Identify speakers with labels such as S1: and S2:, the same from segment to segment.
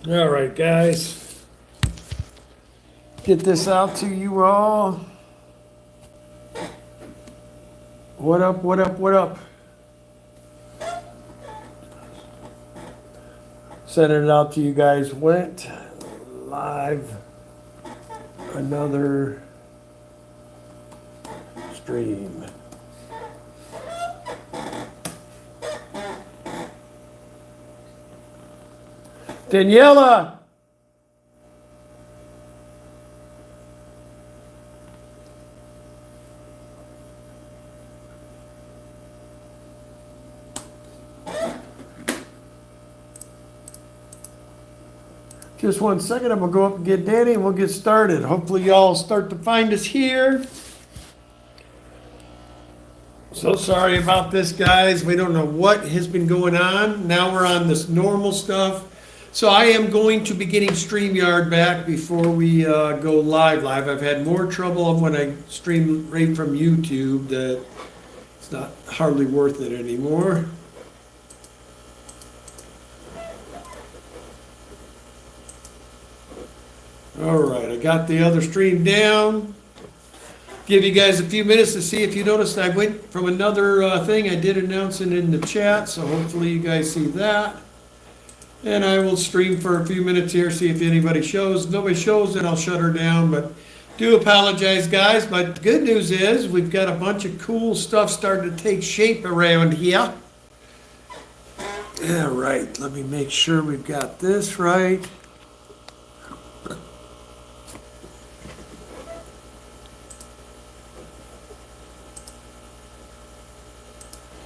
S1: All right, guys. Get this out to you all. What up, what up, what up? Sending it out to you guys. Went live. Another stream. Daniela! Just 1 second, I'm gonna go up and get Danny and we'll get started. Hopefully y'all start to find us here. So sorry about this, guys. We don't know what has been going on. Now we're on this normal stuff. So I am going to be getting StreamYard back before we go live. I've had more trouble when I stream right from YouTube that it's not hardly worth it anymore. All right, I got the other stream down. Give you guys a few minutes to see if you noticed I went from another thing. I did announce it in the chat, so hopefully you guys see that. And I will stream for a few minutes here, see if anybody shows. If nobody shows, then I'll shut her down. But do apologize, guys. But the good news is we've got a bunch of cool stuff starting to take shape around here. All right, let me make sure we've got this right.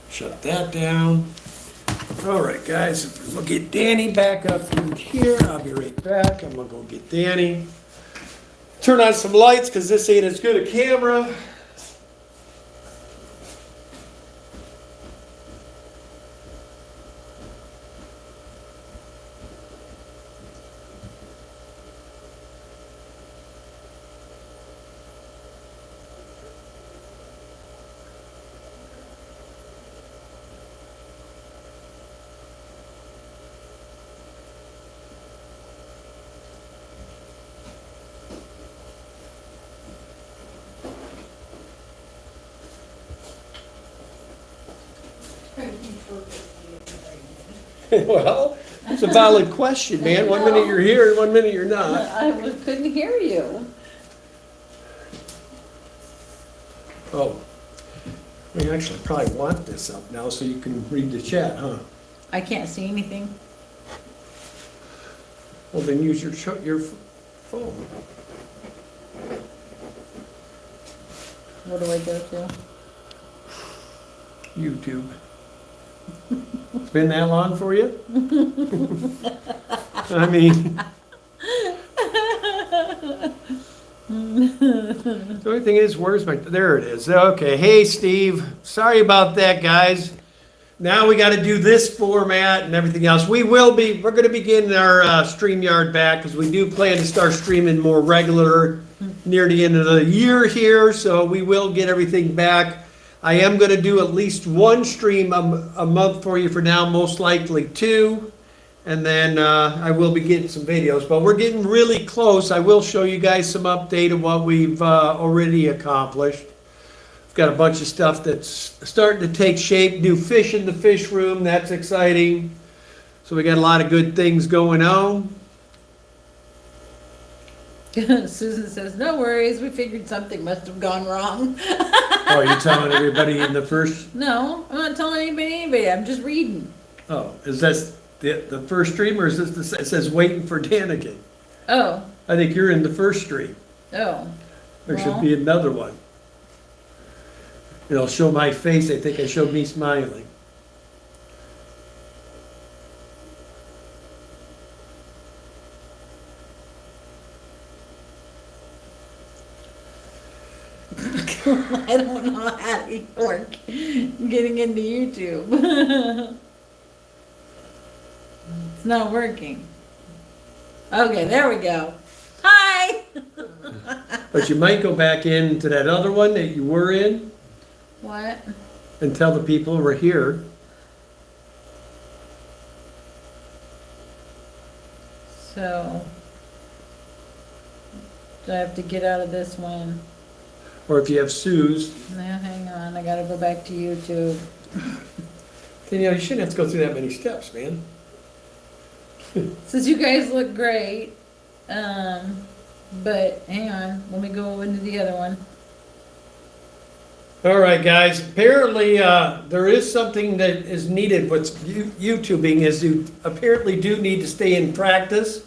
S1: Shut that down. All right, guys, we'll get Danny back up through here. I'll be right back. I'm gonna go get Danny. Turn on some lights because this ain't as good a camera. Well, it's a valid question, man. 1 minute you're here and 1 minute you're not.
S2: Couldn't hear you.
S1: Oh, we actually probably want this up now so you can read the chat, huh?
S2: I can't see anything.
S1: Well, then use your phone.
S2: What do I go to?
S1: YouTube. It's been that long for you? I mean. The only thing is, where's my, there it is. Okay, hey Steve, sorry about that, guys. Now we gotta do this format and everything else. We're gonna begin our StreamYard back because we do plan to start streaming more regular near the end of the year here, so we will get everything back. I am going to do at least one stream a month for you for now, most likely two. And then I will be getting some videos, but we're getting really close. I will show you guys some update of what we've already accomplished. We've got a bunch of stuff that's starting to take shape. New fish in the fish room, that's exciting. So we got a lot of good things going on.
S2: Susan says, no worries, we figured something must have gone wrong.
S1: Oh, you're telling everybody in the first?
S2: No, I'm not telling anybody, I'm just reading.
S1: Oh, is this the first stream or is this it says waiting for Danigan?
S2: Oh,
S1: I think you're in the first stream.
S2: oh.
S1: There should
S2: Well.
S1: be another one. It'll show my face. I think I showed me smiling.
S2: I don't know how to work getting into YouTube. It's not working. Okay, there we go. Hi!
S1: But you might go back into that other one that you were in
S2: What?
S1: and tell the people who are here.
S2: So, do I have to get out of this one?
S1: Or if you have Sue's,
S2: Now, hang on, I gotta go back to YouTube.
S1: then you shouldn't have to go through that many steps, man.
S2: Says you guys look great. But hang on, let me go into the other one.
S1: All right, guys. Apparently, there is something that is needed. What's YouTubing is you apparently do need to stay in practice.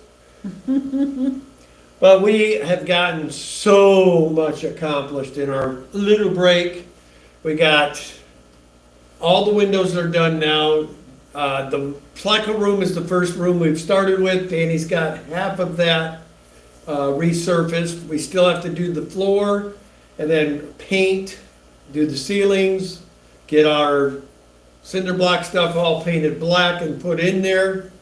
S1: But we have gotten so much accomplished in our little break. We got all the windows are done now. The pleco room is the first room we've started with. Danny's got half of that resurfaced. We still have to do the floor and then paint, do the ceilings, get our cinder block stuff all painted black and put in there.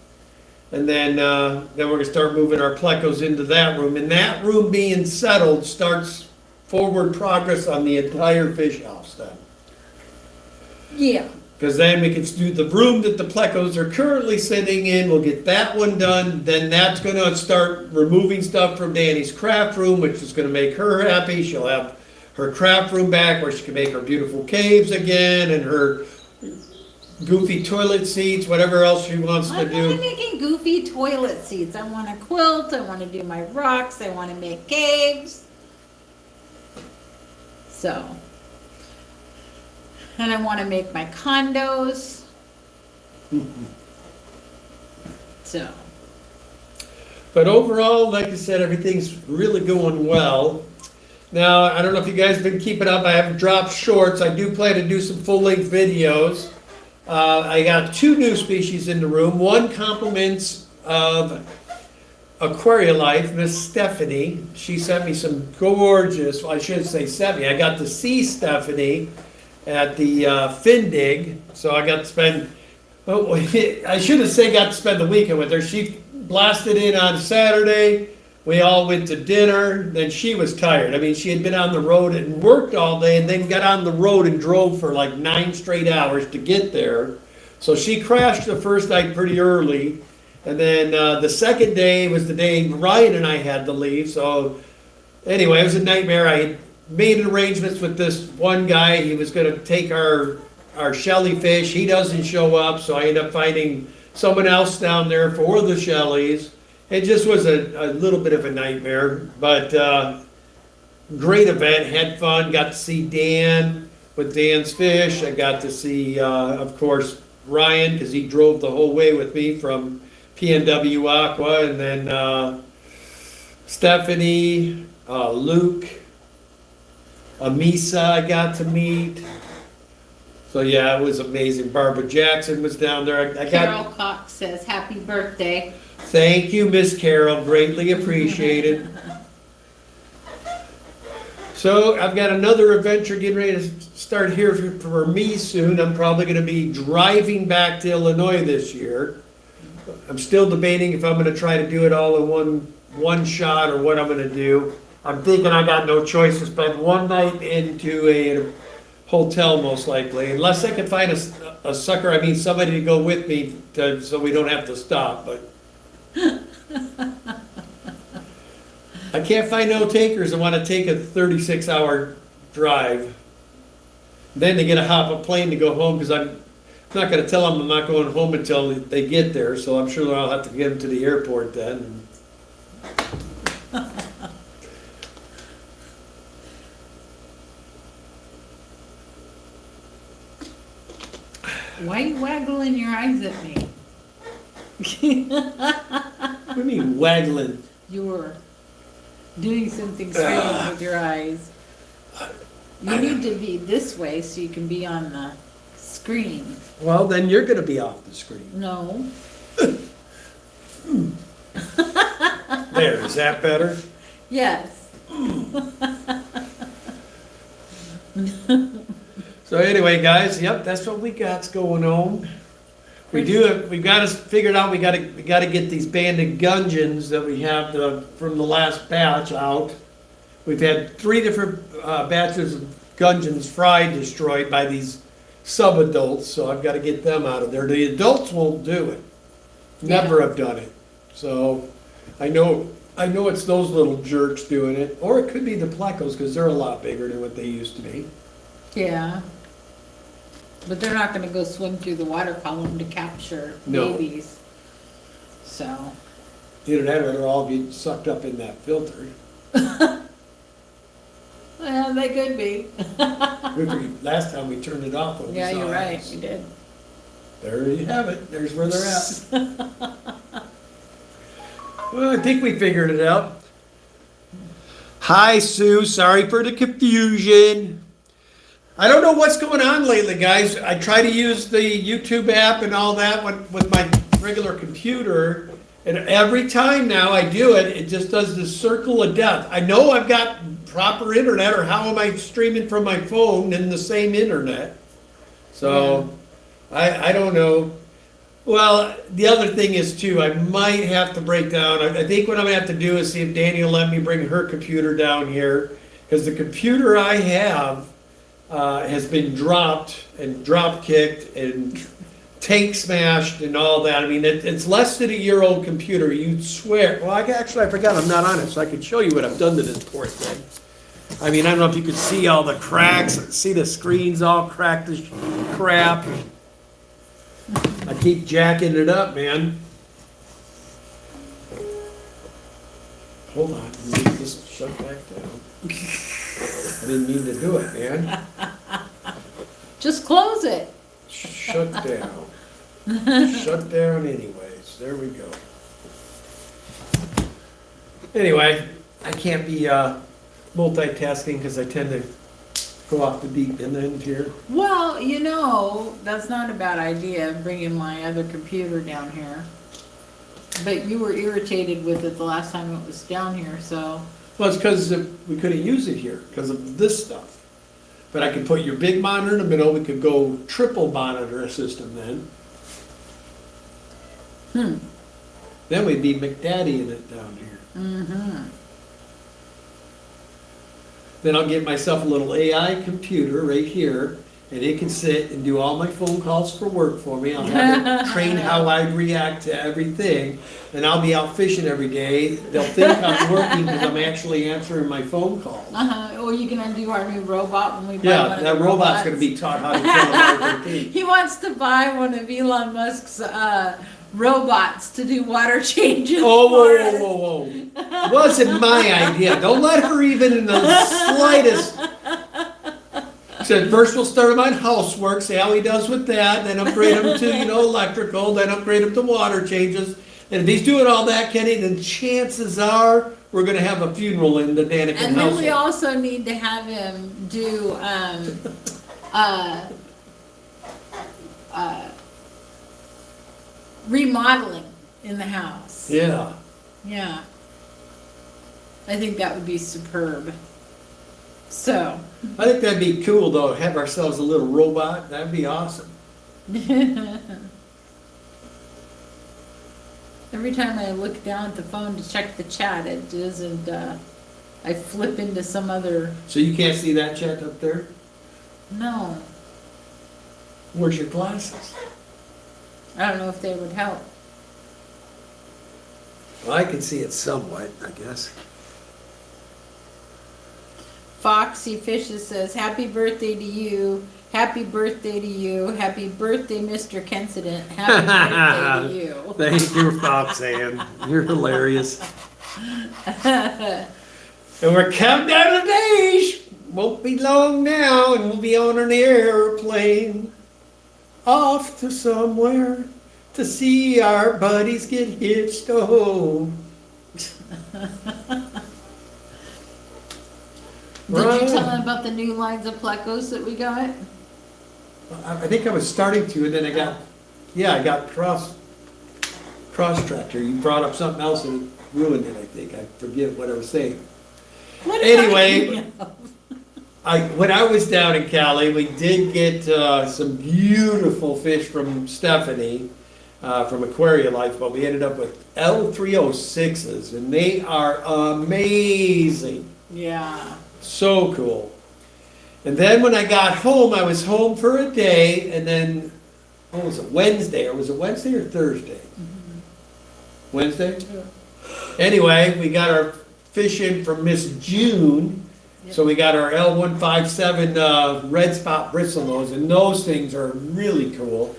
S1: And then we're gonna start moving our plecos into that room. And that room being settled starts forward progress on the entire fish house then.
S2: Yeah.
S1: Because then we can do the room that the plecos are currently sitting in, we'll get that one done, then that's gonna start removing stuff from Danny's craft room, which is gonna make her happy. She'll have her craft room back where she can make her beautiful caves again and her goofy toilet seats, whatever else she wants to
S2: I'm
S1: do.
S2: not making goofy toilet seats. I want to quilt, I want to do my rocks, I want to make caves. So. And I want to make my condos. So.
S1: But overall, like I said, everything's really going well. Now, I don't know if you guys have been keeping up, I haven't dropped shorts. I do plan to do some full-length videos. I got 2 new species in the room. One compliments of Aquaria Life, Miss Stephanie. She sent me some gorgeous, well, I shouldn't say sent me, I got to see Stephanie at the Findig, so I got to spend, oh, I shouldn't say got to spend the weekend with her. She blasted in on Saturday, we all went to dinner, then she was tired. I mean, she had been on the road and worked all day and then got on the road and drove for like 9 straight hours to get there. So she crashed the first night pretty early, and then the second day was the day Ryan and I had to leave, so anyway, it was a nightmare. I had made arrangements with this one guy. He was gonna take our shellyfish. He doesn't show up, so I end up finding someone else down there for the shellies. It just was a little bit of a nightmare, but great event, had fun, got to see Dan with Dan's Fish. I got to see, of course, Ryan, because he drove the whole way with me from PNW Aqua, and then Stephanie, Luke, Amisa I got to meet. So yeah, it was amazing. Barbara Jackson was down there.
S2: Carol Cox says, happy birthday.
S1: Thank you, Miss Carol, greatly appreciated. So I've got another adventure getting ready to start here for me soon. I'm probably gonna be driving back to Illinois this year. I'm still debating if I'm gonna try to do it all in one shot or what I'm gonna do. I'm thinking I got no choice to spend one night into a hotel most likely, unless I can find a sucker, I mean somebody to go with me so we don't have to stop, but. I can't find no takers that want to take a 36-hour drive. Then they get to hop a plane to go home, because I'm not going to tell them I'm not going home until they get there, so I'm sure I'll have to get them to the airport then.
S2: Why are you waggling your eyes at me?
S1: What do you mean waggling?
S2: You were doing something strange with your eyes. You need to be this way so you can be on the screen.
S1: Well, then you're going to be off the screen.
S2: No.
S1: There, is that better?
S2: Yes.
S1: So anyway, guys, yep, that's what we got's going on. We've got us figured out, we gotta get these banded gudgeons that we have from the last batch out. We've had 3 different batches of gudgeons fried, destroyed by these sub-adults, so I've gotta get them out of there. The adults won't do it. Never have done it. So I know it's those little jerks doing it, or it could be the plecos, because they're a lot bigger than what they used to be.
S2: Yeah. But they're not gonna go swim through the water column to capture
S1: No.
S2: babies. So,
S1: Either that or they'll all be sucked up in that filter.
S2: well, they could be.
S1: Last time we turned it off. when we
S2: Yeah,
S1: saw
S2: you're
S1: it.
S2: right, you did.
S1: There you have it, there's where they're at. Well, I think we figured it out. Hi, Sue, sorry for the confusion. I don't know what's going on lately, guys. I try to use the YouTube app and all that with my regular computer, and every time now I do it, it just does this circle of death. I know I've got proper internet, or how am I streaming from my phone in the same internet? So, I don't know. Well, the other thing is too, I might have to break down, I think what I'm gonna have to do is see if Danny will let me bring her computer down here, because the computer I have has been dropped and drop kicked and tank smashed and all that. I mean, it's less than a year old computer, you'd swear. Well, actually, I forgot I'm not on it, so I could show you what I've done to this poor thing. I mean, I don't know if you could see all the cracks, see the screens all cracked as crap. I keep jacking it up, man. Hold on, let me just shut back down. I didn't mean to do it, man.
S2: Just close it.
S1: Shut down. Shut down anyways, there we go. Anyway, I can't be multitasking because I tend to go off the deep end here.
S2: Well, you know, that's not a bad idea, bringing my other computer down here. But you were irritated with it the last time it was down here, so.
S1: Well, it's because we couldn't use it here because of this stuff. But I could put your big monitor in the middle, we could go triple monitor system then. Then we'd be McDaddy in it down here.
S2: Mm-hmm.
S1: Then I'll get myself a little AI computer right here, and it can sit and do all my phone calls for work for me. I'll have it train how I'd react to everything, and I'll be out fishing every day. They'll think I'm working because I'm actually answering my phone calls.
S2: Or you gonna do our new robot when we buy one
S1: Yeah,
S2: of
S1: that
S2: the
S1: robot's
S2: robots?
S1: gonna be taught how to kill an RPP.
S2: He wants to buy one of Elon Musk's robots to do water changes
S1: Oh,
S2: for
S1: whoa,
S2: us.
S1: whoa, whoa, whoa. Wasn't my idea. Don't let her even in the slightest. Said first we'll start him on housework, see how he does with that, then upgrade him to, electrical, then upgrade him to water changes. And if he's doing all that, Kenny, then chances are we're gonna have a funeral in the Daniken
S2: And then we
S1: household.
S2: also need to have him do remodeling in the house.
S1: Yeah.
S2: Yeah. I think that would be superb. So,
S1: I think that'd be cool though, have ourselves a little robot, that'd be awesome.
S2: every time I look down at the phone to check the chat, it doesn't, I flip into some other,
S1: So you can't see that chat up there?
S2: no,
S1: Where's your glasses?
S2: I don't know if they would help.
S1: Well, I can see it somewhat, I guess.
S2: Foxy Fishes says, happy birthday to you, happy birthday to you, happy birthday, Mr. Kensident, happy birthday to you.
S1: Thank you, Fox Ann. You're hilarious. And we're counting down the days. Won't be long now, and we'll be on an airplane off to somewhere to see our buddies get hitched home.
S2: Did you tell them about the new lines of plecos that we got?
S1: I think I was starting to, and then I got cross-tracked here. You brought up something else and it ruined it, I think. I forget what I was saying.
S2: What did I
S1: Anyway,
S2: do?
S1: when I was down in Cali, we did get some beautiful fish from Stephanie from Aquaria Life, but we ended up with L306s, and they are amazing.
S2: Yeah.
S1: So cool. And then when I got home, I was home for a day, and then, what was it, Wednesday? Or was it Wednesday or Thursday? Wednesday? Anyway, we got our fish in from Miss June. So we got our L157 red spot bristlenose, and those things are really cool.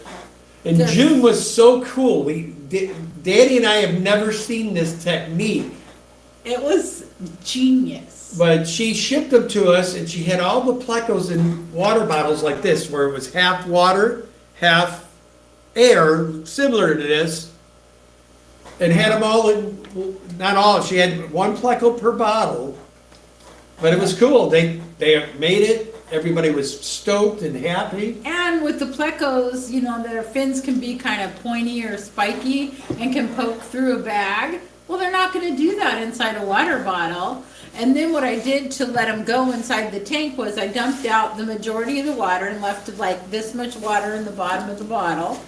S1: And
S2: Yes.
S1: June was so cool. Daddy and I have never seen this technique,
S2: It was genius.
S1: but she shipped them to us, and she had all the plecos in water bottles like this, where it was half water, half air, similar to this, and had them all in, not all, she had one pleco per bottle. But it was cool. They made it. Everybody was stoked and happy.
S2: And with the plecos, you know, their fins can be kind of pointy or spiky and can poke through a bag. Well, they're not going to do that inside a water bottle. And then what I did to let them go inside the tank was I dumped out the majority of the water and left like this much water in the bottom of the bottle.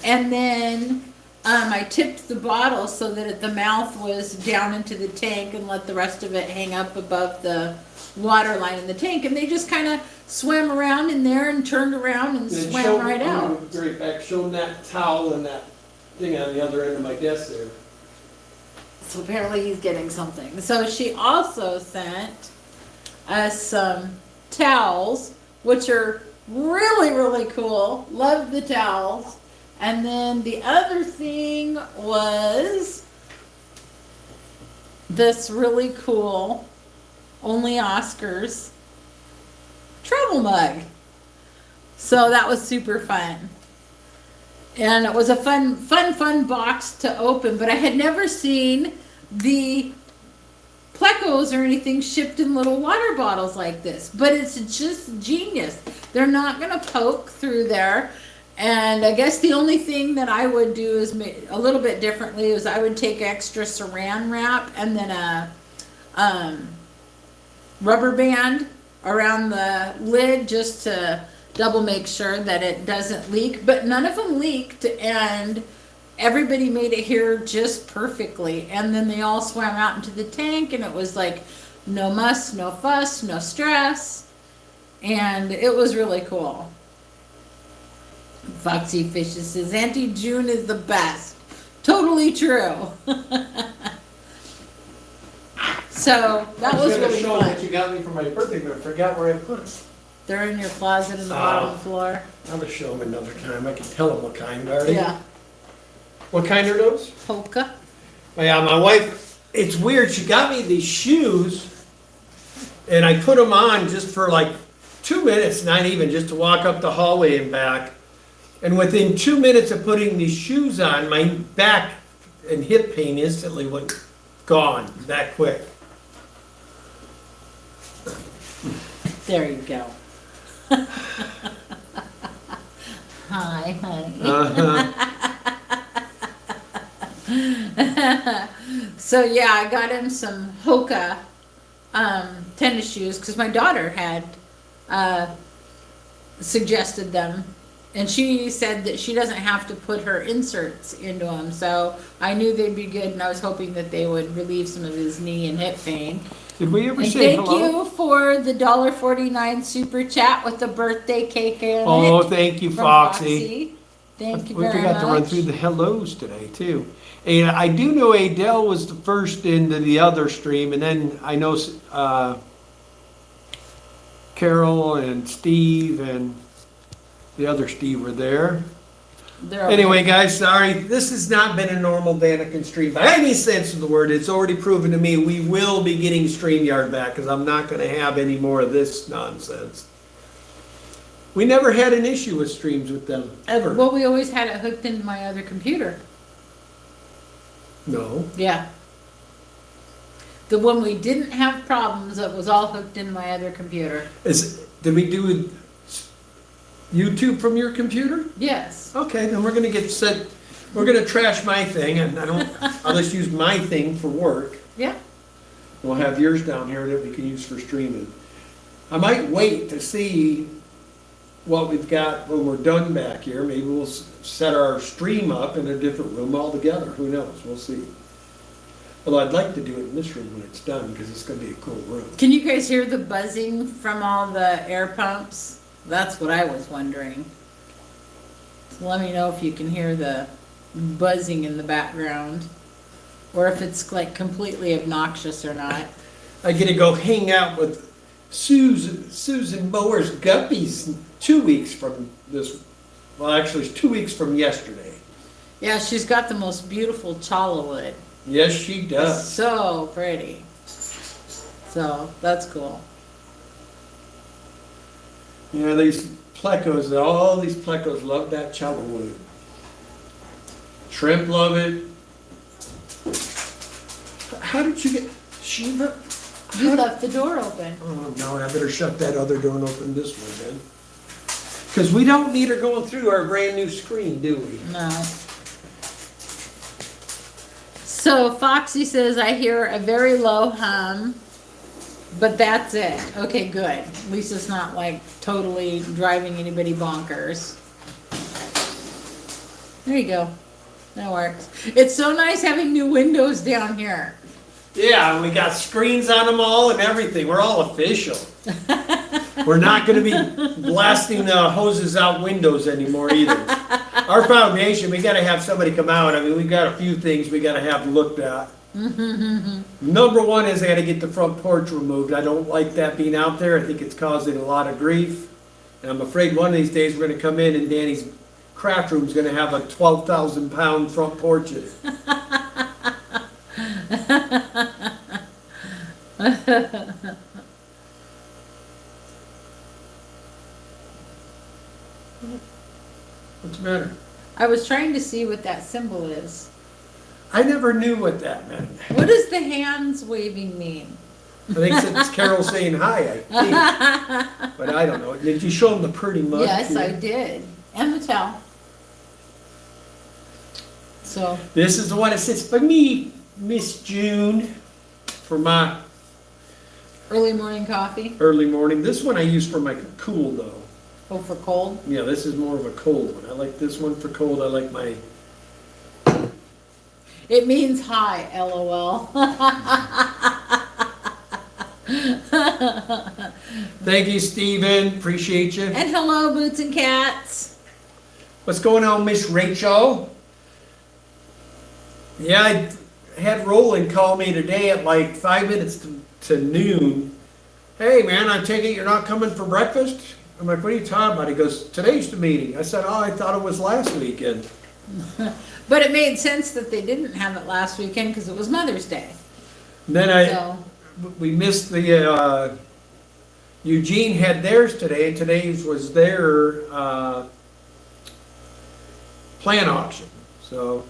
S2: And then I tipped the bottle so that the mouth was down into the tank and let the rest of it hang up above the water line in the tank. And they just kind of swam around in there and turned around and swam right out.
S1: Right back, show them that towel and that thing on the other end of my desk there.
S2: So apparently he's getting something. So she also sent us some towels, which are really, really cool. Love the towels. And then the other thing was this really cool, only Oscars travel mug. So that was super fun. And it was a fun box to open, but I had never seen the plecos or anything shipped in little water bottles like this. But it's just genius. They're not gonna poke through there. And I guess the only thing that I would do is a little bit differently is I would take extra saran wrap and then a rubber band around the lid just to double make sure that it doesn't leak. But none of them leaked, and everybody made it here just perfectly. And then they all swam out into the tank, and it was like no muss, no fuss, no stress. And it was really cool. Foxy Fishes says, Auntie June is the best. Totally true. So that was really
S1: show
S2: fun.
S1: what you got me for my birthday, but I forgot where I put them.
S2: They're in your closet in the bottom floor.
S1: I'm gonna show them another time. I can tell them what kind, Marty.
S2: Yeah.
S1: What kind are those?
S2: Polka.
S1: Yeah, my wife, it's weird, she got me these shoes, and I put them on just for like 2 minutes, not even, just to walk up the hallway and back. And within 2 minutes of putting these shoes on, my back and hip pain instantly went gone that quick.
S2: There you go. Hi, honey. So yeah, I got him some Hoka tennis shoes because my daughter had suggested them, and she said that she doesn't have to put her inserts into them. So I knew they'd be good, and I was hoping that they would relieve some of his knee and hip pain.
S1: Did we ever
S2: And
S1: say
S2: thank
S1: hello?
S2: you for the $1.49 super chat with the birthday cake in
S1: Oh,
S2: it.
S1: thank you,
S2: from
S1: Foxy.
S2: Thank you
S1: We
S2: very
S1: forgot to run
S2: much.
S1: through the hellos today, too. And I do know Adele was the first into the other stream, and then I know Carol and Steve and the other Steve were there.
S2: They're okay.
S1: Anyway, guys, sorry. This has not been a normal Daniken stream by any sense of the word. It's already proven to me we will be getting StreamYard back because I'm not going to have any more of this nonsense. We never had an issue with streams with them, ever.
S2: Well, we always had it hooked into my other computer.
S1: No.
S2: Yeah. The one we didn't have problems, it was all hooked into my other computer.
S1: Did we do YouTube from your computer?
S2: Yes.
S1: Okay, then we're gonna get set, we're gonna trash my thing, and I'll just use my thing for work.
S2: Yeah.
S1: We'll have yours down here that we can use for streaming. I might wait to see what we've got when we're done back here. Maybe we'll set our stream up in a different room altogether. Who knows? We'll see. Although I'd like to do it in this room when it's done, because it's gonna be a cool room.
S2: Can you guys hear the buzzing from all the air pumps? That's what I was wondering. So let me know if you can hear the buzzing in the background. or if it's like completely obnoxious or not.
S1: I get to go hang out with Susan Bower's guppies 2 weeks from this. Well, actually, it's 2 weeks from yesterday.
S2: Yeah, she's got the most beautiful challah wood.
S1: Yes, she does.
S2: So pretty. So that's cool.
S1: Yeah, these plecos, all these plecos love that challah wood. Shrimp love it. How did you get Shiva?
S2: You left the door open.
S1: Oh no, I better shut that other door and open this one then. Because we don't need her going through our brand new screen, do we?
S2: No. So Foxy says, I hear a very low hum, but that's it. Okay, good. At least it's not like totally driving anybody bonkers. There you go. That works. It's so nice having new windows down here.
S1: Yeah, we got screens on them all and everything. We're all official. We're not going to be blasting the hoses out windows anymore either. Our foundation, we got to have somebody come out. I mean, we got a few things we got to have looked at. Number one is I got to get the front porch removed. I don't like that being out there. I think it's causing a lot of grief. And I'm afraid one of these days we're going to come in and Danny's craft room is going to have a 12,000 pound front porch in it. What's the matter?
S2: I was trying to see what that symbol is.
S1: I never knew what that meant.
S2: What does the hands waving mean?
S1: I think it's Carol saying hi, I think. But I don't know. Did you show them the pretty mug?
S2: Yes,
S1: too?
S2: I did. And the towel. So,
S1: This is the one that sits by me, Miss June, for my
S2: early morning coffee.
S1: early morning. This one I use for my cool though.
S2: Oh, for cold.
S1: Yeah, this is more of a cold one. I like this one for cold. I like my...
S2: It means hi, LOL.
S1: Thank you, Steven. Appreciate you.
S2: And hello, Boots and Cats.
S1: What's going on, Miss Rachel? Yeah, I had Roland call me today at like 5 minutes to noon. Hey, man, I take it you're not coming for breakfast? I'm like, what are you talking about? He goes, today's the meeting. I said, oh, I thought it was last weekend.
S2: But it made sense that they didn't have it last weekend because it was Mother's Day.
S1: And then
S2: So,
S1: we missed the, Eugene had theirs today, and today's was their plant auction. So,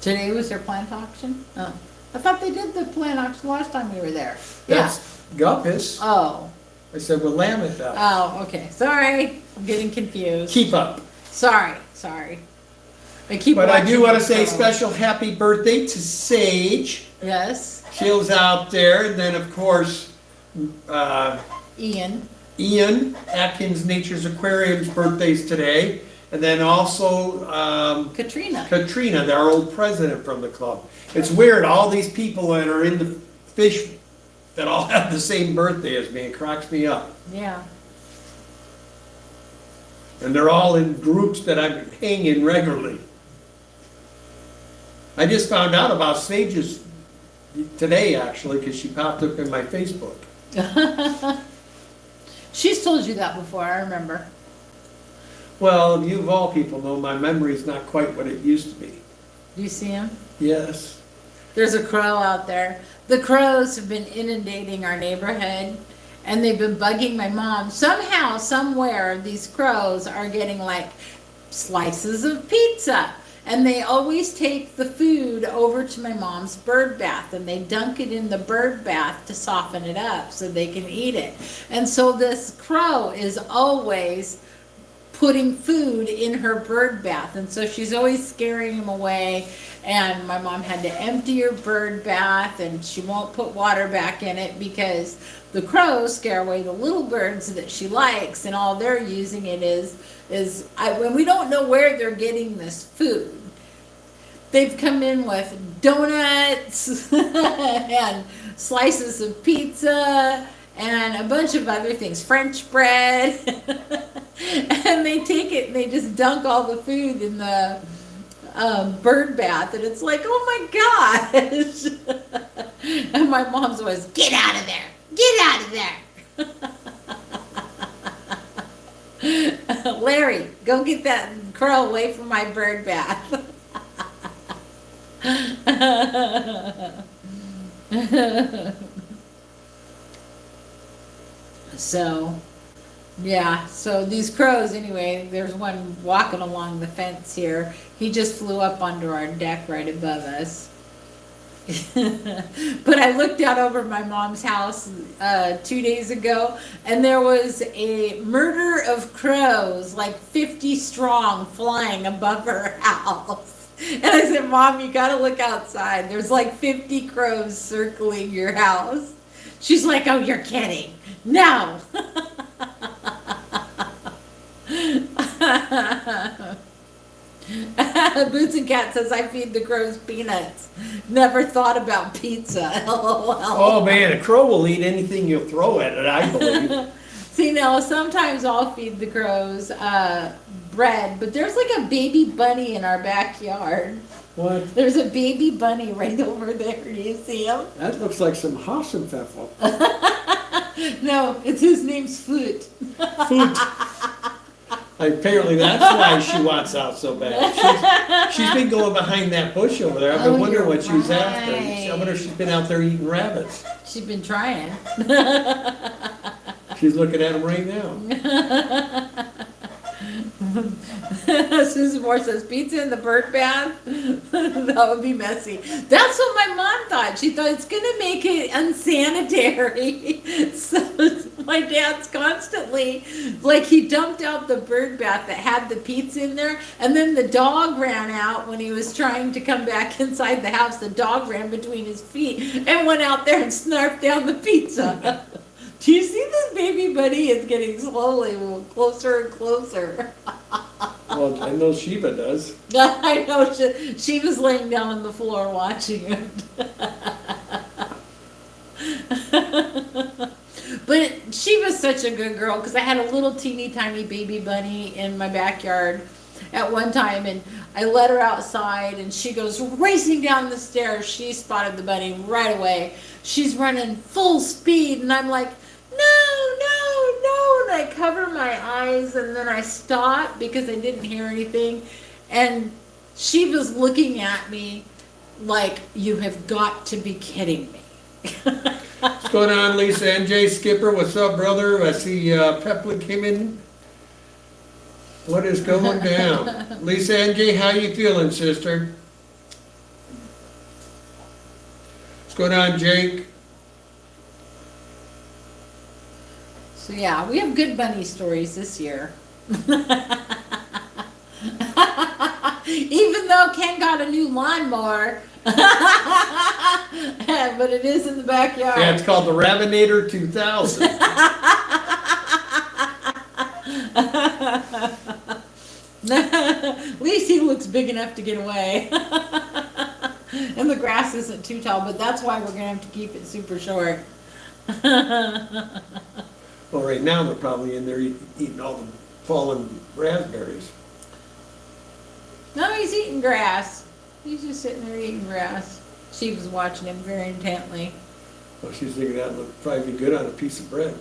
S2: today was their plant auction? Oh. I thought they did the plant auction last time we were there. Yeah.
S1: that's Guppus.
S2: Oh.
S1: I said, well, Lameth out.
S2: Oh, okay. Sorry. I'm getting confused.
S1: Keep up.
S2: Sorry. I keep
S1: But I
S2: watching
S1: do want to
S2: the
S1: say
S2: show.
S1: special happy birthday to Sage.
S2: Yes.
S1: Chill's out there. And then, of course,
S2: Ian.
S1: Ian Atkins Nature's Aquarium's birthday's today. And then also
S2: Katrina.
S1: Katrina, our old president from the club. It's weird, all these people that are in the fish that all have the same birthday as me. It cracks me up.
S2: Yeah.
S1: And they're all in groups that I'm hanging regularly. I just found out about Sage's today, actually, because she popped up in my Facebook.
S2: She's told you that before, I remember.
S1: Well, you of all people know my memory's not quite what it used to be.
S2: Do you see him?
S1: Yes.
S2: There's a crow out there. The crows have been inundating our neighborhood, and they've been bugging my mom. Somehow, somewhere, these crows are getting like slices of pizza. And they always take the food over to my mom's bird bath, and they dunk it in the bird bath to soften it up so they can eat it. And so this crow is always putting food in her bird bath, and so she's always scaring him away. And my mom had to empty her bird bath, and she won't put water back in it because the crows scare away the little birds that she likes, and all they're using it when we don't know where they're getting this food. They've come in with donuts and slices of pizza and a bunch of other things, French bread. And they take it and they just dunk all the food in the bird bath, and it's like, oh my gosh. And my mom's always, get out of there, get out of there. Larry, go get that crow away from my bird bath. So, yeah, so these crows, anyway, there's one walking along the fence here. He just flew up onto our deck right above us. But I looked out over my mom's house 2 days ago, and there was a murder of crows, like 50 strong, flying above her house. And I said, Mom, you gotta look outside. There's like 50 crows circling your house. She's like, oh, you're kidding. No. Boots and Cat says, I feed the crows peanuts. Never thought about pizza.
S1: Oh man, a crow will eat anything you throw at it, I believe.
S2: See, now sometimes I'll feed the crows bread, but there's like a baby bunny in our backyard.
S1: What?
S2: There's a baby bunny right over there. Do you see him?
S1: That looks like some Hassenpfeffel.
S2: No, it's his name's Foot.
S1: Foot. Apparently that's why she wants out so bad. She's been going behind that bush over there. I've been wondering what she was after. I wonder if she's been out there eating rabbits.
S2: She's been trying.
S1: She's looking at them right now.
S2: Susan Moore says, pizza in the bird bath? That would be messy. That's what my mom thought. She thought it's going to make it unsanitary. So my dad's constantly, like, he dumped out the bird bath that had the pizza in there, and then the dog ran out when he was trying to come back inside the house. The dog ran between his feet and went out there and snarfed down the pizza. Do you see this baby bunny is getting slowly closer and closer?
S1: Well, I know Sheba does.
S2: I know she was laying down on the floor watching it. But she was such a good girl because I had a little teeny tiny baby bunny in my backyard at one time, and I let her outside and she goes racing down the stairs. She spotted the bunny right away. She's running full speed, and I'm like, no, no, no, and I cover my eyes, and then I stop because I didn't hear anything, and she was looking at me like, you have got to be kidding me.
S1: What's going on, Lisa NJ Skipper? What's up, brother? I see Peplin came in. What is going down? Lisa NJ, how you feeling, sister? What's going on, Jake?
S2: So yeah, we have good bunny stories this year. Even though Ken got a new lawnmower, but it is in the backyard.
S1: Yeah, it's called the Rabinator 2000.
S2: At least he looks big enough to get away. And the grass isn't too tall, but that's why we're going to have to keep it super short.
S1: Well, right now they're probably in there eating all the fallen raspberries.
S2: No, he's eating grass. He's just sitting there eating grass. She was watching him very intently.
S1: Well, she's thinking that would probably be good on a piece of bread.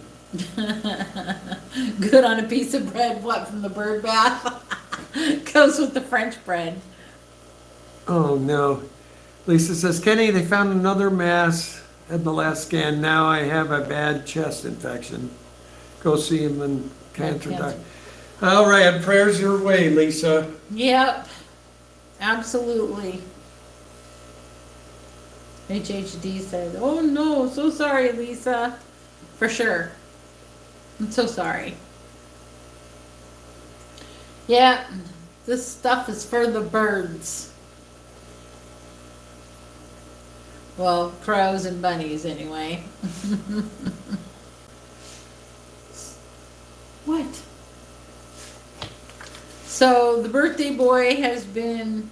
S2: Good on a piece of bread, what, from the bird bath? Goes with the French bread.
S1: Oh, no. Lisa says, Kenny, they found another mass at the last scan. Now I have a bad chest infection. Go see him in cancer.
S2: Cancer.
S1: All right, prayers your way, Lisa.
S2: Yep, absolutely. HHD says, oh no, so sorry, Lisa. For sure. I'm so sorry. Yeah, this stuff is for the birds. Well, crows and bunnies anyway. What? So the birthday boy has been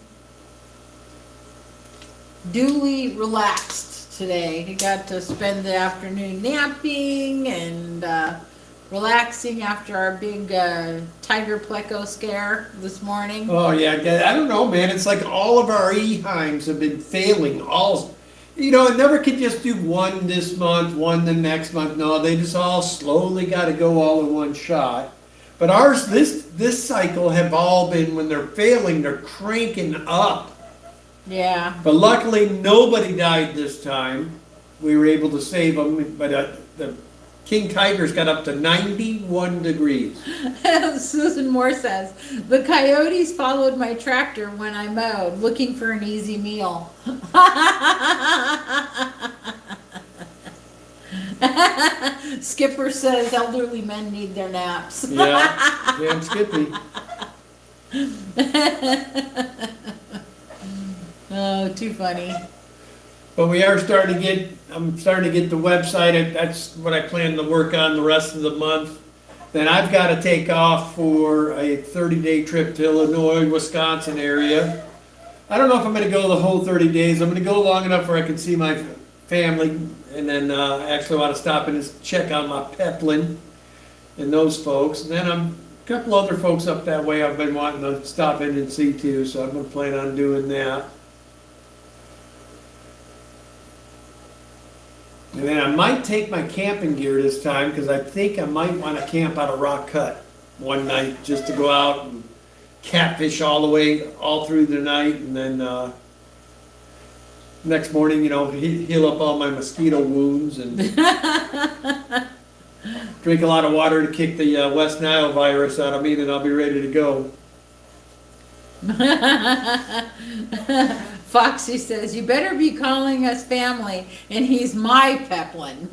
S2: duly relaxed today. He got to spend the afternoon napping and relaxing after our big tiger pleco scare this morning.
S1: Oh yeah, I don't know, man. It's like all of our EHIMs have been failing. It never could just do one this month, one the next month. No, they just all slowly got to go all in one shot. But ours, this cycle have all been, when they're failing, they're cranking up.
S2: Yeah.
S1: But luckily, nobody died this time. We were able to save them, but the King Tigers got up to 91 degrees.
S2: Susan Moore says, the coyotes followed my tractor when I mowed, looking for an easy meal. Skipper says elderly men need their naps.
S1: Yeah, and Skippy.
S2: Oh, too funny.
S1: But I'm starting to get the website. That's what I plan to work on the rest of the month. Then I've got to take off for a 30-day trip to Illinois, Wisconsin area. I don't know if I'm going to go the whole 30 days. I'm going to go long enough where I can see my family, and then actually want to stop and just check on my Peplin and those folks. And then a couple other folks up that way I've been wanting to stop in and see too, so I'm going to plan on doing that. And then I might take my camping gear this time, because I think I might want to camp out of Rock Cut one night, just to go out and catfish all through the night, and then next morning, heal up all my mosquito wounds and drink a lot of water to kick the West Nile virus out of me, then I'll be ready to go.
S2: Foxy says, you better be calling us family, and he's my Peplin.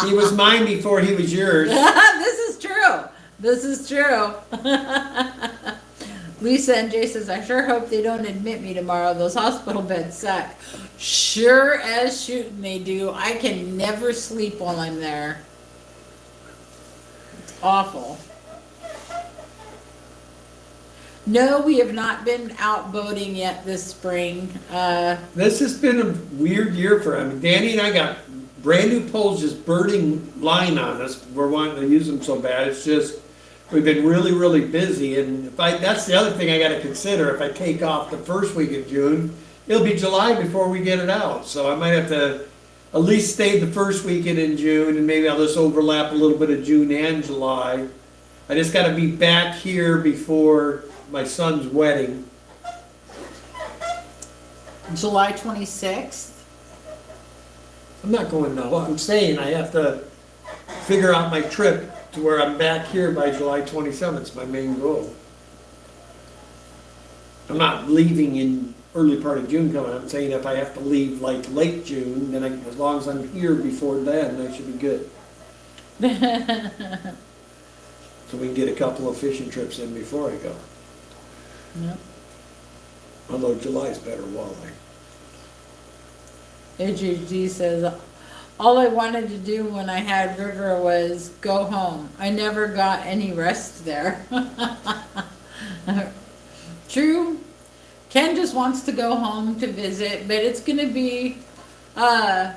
S1: He was mine before he was yours.
S2: This is true. This is true. Lisa and Jay says, I sure hope they don't admit me tomorrow. Those hospital beds suck. Sure as shooting they do. I can never sleep while I'm there. It's awful. No, we have not been out boating yet this spring.
S1: This has been a weird year for him. Danny and I got brand new poles just birding line on us. We're wanting to use them so bad. It's just, we've been really, really busy. And that's the other thing I got to consider. If I take off the first week of June, it'll be July before we get it out. So I might have to at least stay the first weekend in June, and maybe I'll just overlap a little bit of June and July. I just got to be back here before my son's wedding.
S2: July 26th.
S1: I'm not going now. I'm saying I have to figure out my trip to where I'm back here by July 27th. It's my main goal. I'm not leaving in early part of June coming. I'm saying if I have to leave like late June, then as long as I'm here before then, I should be good. So we can get a couple of fishing trips in before I go.
S2: Yep.
S1: Although July's better walleye.
S2: AJG says, all I wanted to do when I had River was go home. I never got any rest there. True. Ken just wants to go home to visit, but it's going to be a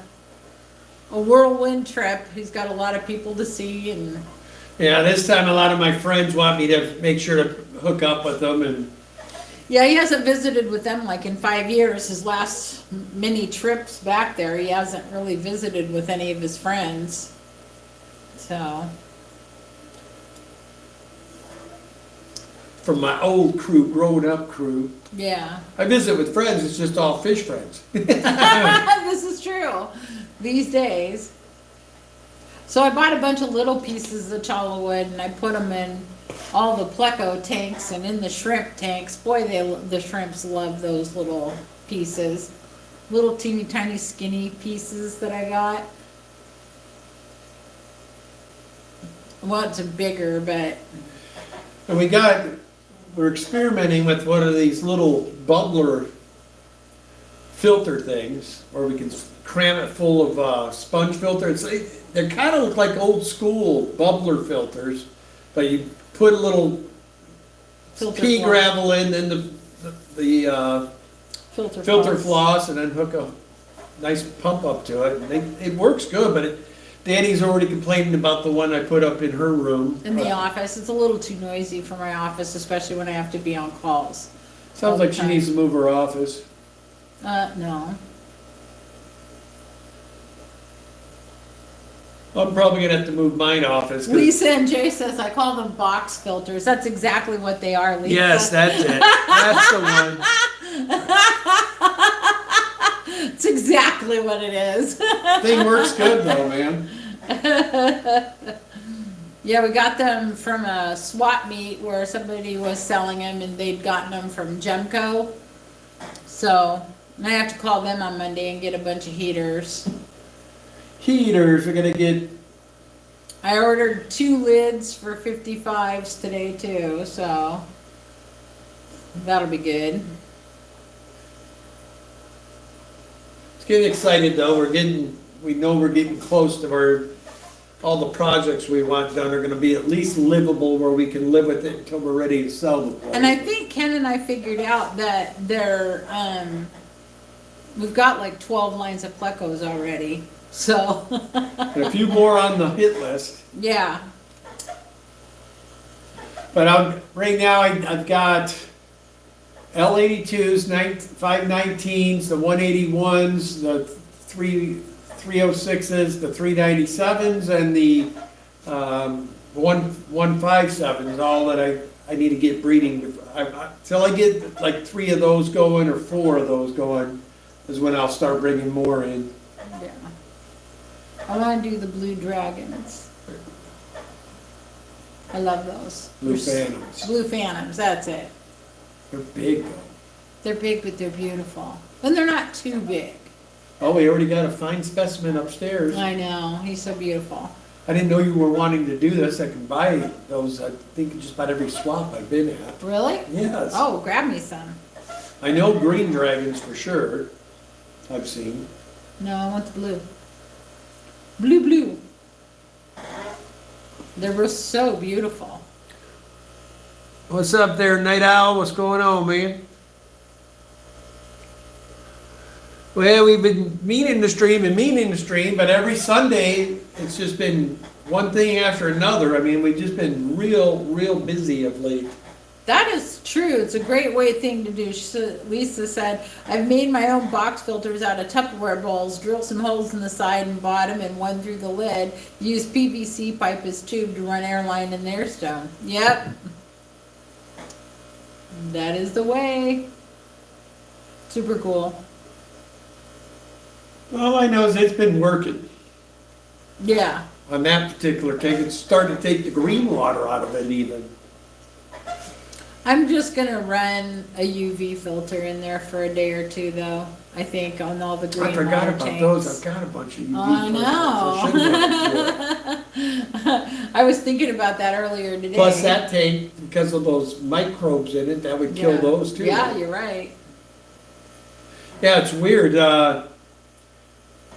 S2: whirlwind trip. He's got a lot of people to see, and
S1: Yeah, this time a lot of my friends want me to make sure to hook up with them, and
S2: yeah, he hasn't visited with them like in 5 years. His last many trips back there, he hasn't really visited with any of his friends. So,
S1: from my old crew, grown up crew.
S2: yeah.
S1: I visit with friends, it's just all fish friends.
S2: This is true these days. So I bought a bunch of little pieces of challah wood, and I put them in all the pleco tanks and in the shrimp tanks. Boy, the shrimps love those little pieces. Little teeny tiny skinny pieces that I got. Well, it's a bigger, but
S1: And we're experimenting with one of these little bubbler filter things, where we can cram it full of sponge filter. They kind of look like old school bubbler filters, but you put a little pea
S2: floss.
S1: gravel in, then the
S2: filter
S1: floss, and then hook a nice pump up to it. It works good, but Danny's already complaining about the one I put up in her room.
S2: In the office, it's a little too noisy for my office, especially when I have to be on calls.
S1: Sounds like she needs to move her office.
S2: No.
S1: I'm probably gonna have to move mine office. 'Cause-
S2: Lisa and Jay says I call them box filters. That's exactly what they are, Lisa.
S1: Yes, that's it. That's the one.
S2: It's exactly what it is.
S1: Thing works good though, man.
S2: Yeah, we got them from a swap meet where somebody was selling them and they'd gotten them from Gemco. So I have to call them on Monday and get a bunch of heaters.
S1: Heaters are gonna get,
S2: I ordered 2 lids for 55s today too, so that'll be good.
S1: it's getting excited though. We know we're getting close to all the projects we want done are gonna be at least livable where we can live with it until we're ready to sell the place.
S2: And I think Ken and I figured out that we've got like 12 lines of Plecos already, so.
S1: And a few more on the hit list.
S2: Yeah,
S1: But right now I've got L82s, 519s, the 181s, the 306s, the 397s, and the 157s, all that I need to get breeding. Till I get like 3 of those going or 4 of those going is when I'll start bringing more in.
S2: yeah. I wanna do the blue dragons. I love those.
S1: Blue
S2: They're
S1: Phantoms.
S2: Blue Phantoms, that's it.
S1: They're big though.
S2: They're big, but they're beautiful. And they're not too big.
S1: Oh, we already got a fine specimen upstairs.
S2: I know, he's so beautiful.
S1: I didn't know you were wanting to do this. I can buy those, I think just about every swap I've been at.
S2: Really?
S1: Yes.
S2: Oh, grab me some.
S1: I know green dragons for sure. I've seen.
S2: No, I want the blue. Blue. They were so beautiful.
S1: What's up there, Night Owl? What's going on, man? Well, we've been meaning to stream, but every Sunday it's just been one thing after another. I mean, we've just been real busy of late.
S2: That is true. It's a great thing to do. Lisa said, I've made my own box filters out of Tupperware bowls, drilled some holes in the side and bottom and one through the lid, used PVC pipe as tube to run airline in their stone. Yep. That is the way. Super cool.
S1: All I know is it's been working
S2: Yeah.
S1: on that particular tank. It's starting to take the green water out of it even.
S2: I'm just gonna run a UV filter in there for a day or two though, I think, on all the green
S1: I forgot
S2: water
S1: about
S2: tanks.
S1: those. I've got a bunch of UV
S2: I
S1: filters. I should've went to it.
S2: I was thinking about that earlier today.
S1: Plus that tank, because of those microbes in it, that would kill
S2: Yeah.
S1: those too.
S2: Yeah, you're right.
S1: Yeah, it's weird.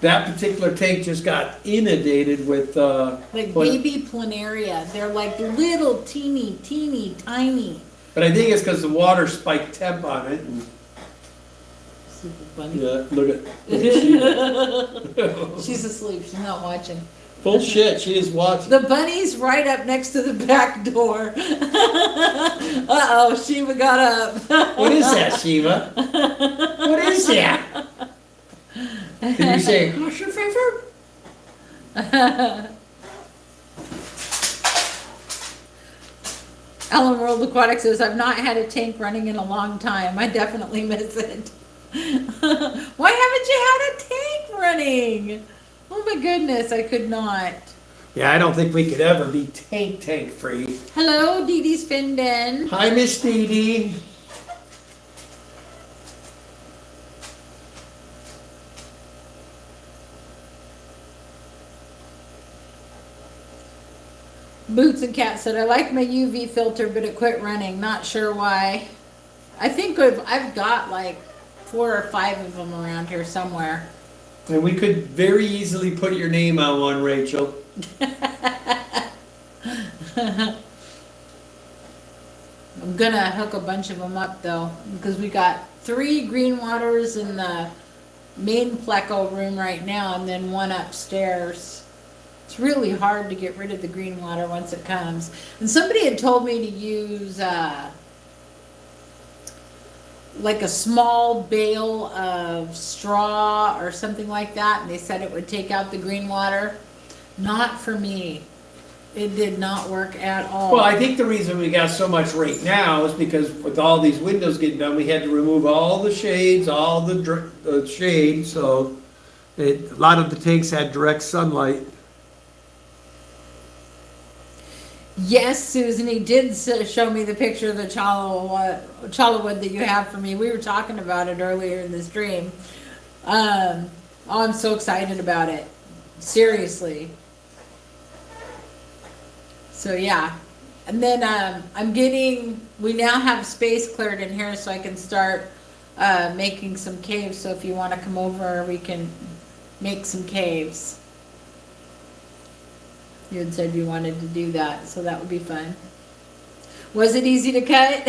S1: That particular tank just got inundated with,
S2: Like
S1: what-
S2: baby planaria, they're like little teeny tiny.
S1: but I think it's because the water spiked temp on it. And,
S2: Super funny.
S1: yeah, look at.
S2: She's asleep, she's not watching.
S1: Full shit, she is watching.
S2: The bunny's right up next to the back door. Uh-oh, Shiva got up.
S1: What is that, Shiva? What is that? Did you say, hush your favor?
S2: Ellen World Aquatic says, I've not had a tank running in a long time. I definitely miss it. Why haven't you had a tank running? Oh my goodness, I could not.
S1: Yeah, I don't think we could ever be tank free.
S2: Hello, Dee Dee's Fin Den.
S1: Hi, Miss Dee Dee.
S2: Boots and Cat said, I like my UV filter, but it quit running. Not sure why. I think I've got like 4 or 5 of them around here somewhere.
S1: And we could very easily put your name on one, Rachel.
S2: I'm gonna hook a bunch of them up though, because we got 3 green waters in the main pleco room right now, and then 1 upstairs. It's really hard to get rid of the green water once it comes. And somebody had told me to use like a small bale of straw or something like that, and they said it would take out the green water. Not for me. It did not work at all.
S1: Well, I think the reason we got so much right now is because with all these windows getting done, we had to remove all the shades, all the shade, so a lot of the tanks had direct sunlight.
S2: Yes, Susan, he did show me the picture of the challah wood that you have for me. We were talking about it earlier in the stream. Oh, I'm so excited about it. Seriously. So yeah. And then we now have space cleared in here so I can start making some caves. So if you want to come over, we can make some caves. You had said you wanted to do that, so that would be fun. Was it easy to cut?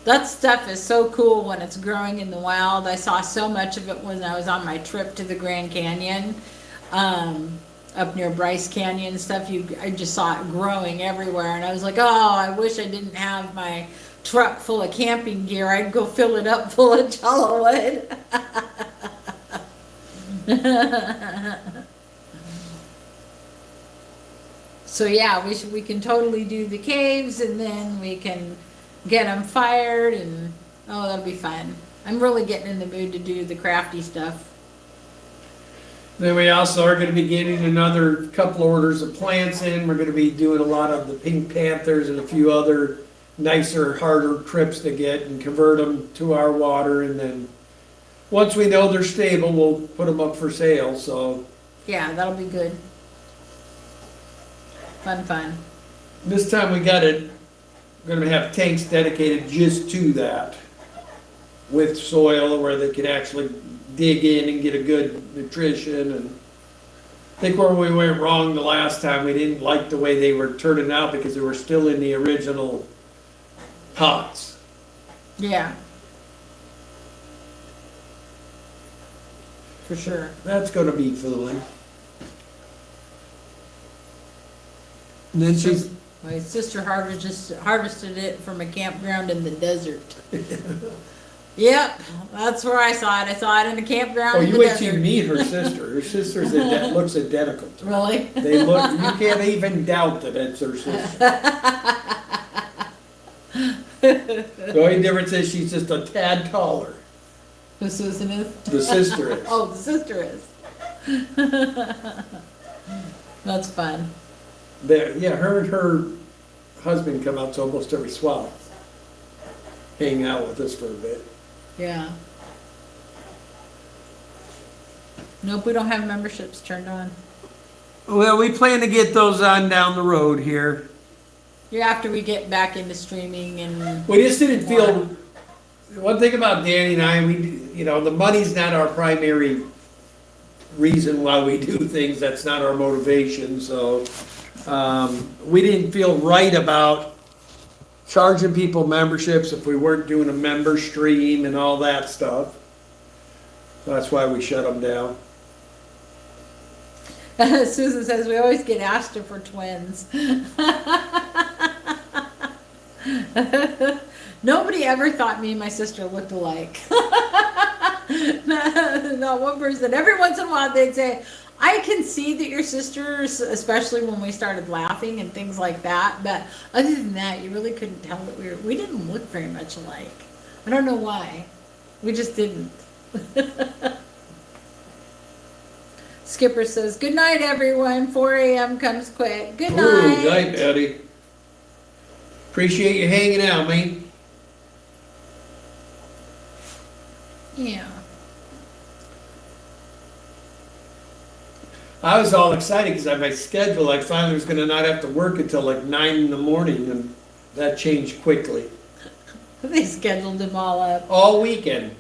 S2: That stuff is so cool when it's growing in the wild. I saw so much of it when I was on my trip to the Grand Canyon, up near Bryce Canyon and stuff. I just saw it growing everywhere, and I was like, oh, I wish I didn't have my truck full of camping gear. I'd go fill it up full of challah wood. So yeah, we can totally do the caves, and then we can get them fired, and oh, that'll be fun. I'm really getting in the mood to do the crafty stuff.
S1: Then we also are gonna be getting another couple orders of plants in. We're gonna be doing a lot of the pink panthers and a few other nicer, harder trips to get and convert them to our water, and then once we know they're stable, we'll put them up for sale, so.
S2: Yeah, that'll be good. Fun.
S1: This time we gonna have tanks dedicated just to that, with soil where they can actually dig in and get a good nutrition. And I think where we went wrong the last time, we didn't like the way they were turning out because they were still in the original pots.
S2: Yeah. For sure.
S1: That's gonna be fooling. And then she's,
S2: My sister harvested it from a campground in the desert. Yep, that's where I saw it. I saw it in a campground
S1: oh,
S2: in
S1: you
S2: the
S1: wait
S2: desert.
S1: till you meet her sister. Her sister's looks identical to her.
S2: Really?
S1: They look, you can't even doubt that it's her sister. The only difference is she's just a tad taller.
S2: Who Susan is?
S1: The sister is.
S2: Oh, the sister is. That's fun.
S1: Yeah, her and her husband come out to almost every swap. Hang out with us for a bit.
S2: Yeah. Nope, we don't have memberships turned on.
S1: Well, we plan to get those on down the road here.
S2: Yeah, after we get back into streaming and.
S1: We just didn't feel, one thing about Danny and I, the money's not our primary reason why we do things. That's not our motivation, so we didn't feel right about charging people memberships if we weren't doing a member stream and all that stuff. That's why we shut them down.
S2: Susan says we always get asked if we're twins. Nobody ever thought me and my sister looked alike. Not one person. Every once in a while they'd say, I can see that your sisters, especially when we started laughing and things like that, but other than that, you really couldn't tell that we didn't look very much alike. I don't know why. We just didn't. Skipper says, good night, everyone. 4 a.m. comes quick. Good night.
S1: Ooh, good night, Betty. Appreciate you hanging out, man.
S2: Yeah.
S1: I was all excited because on my schedule, I finally was gonna not have to work until like 9 in the morning, and that changed quickly.
S2: They scheduled them all up.
S1: All weekend.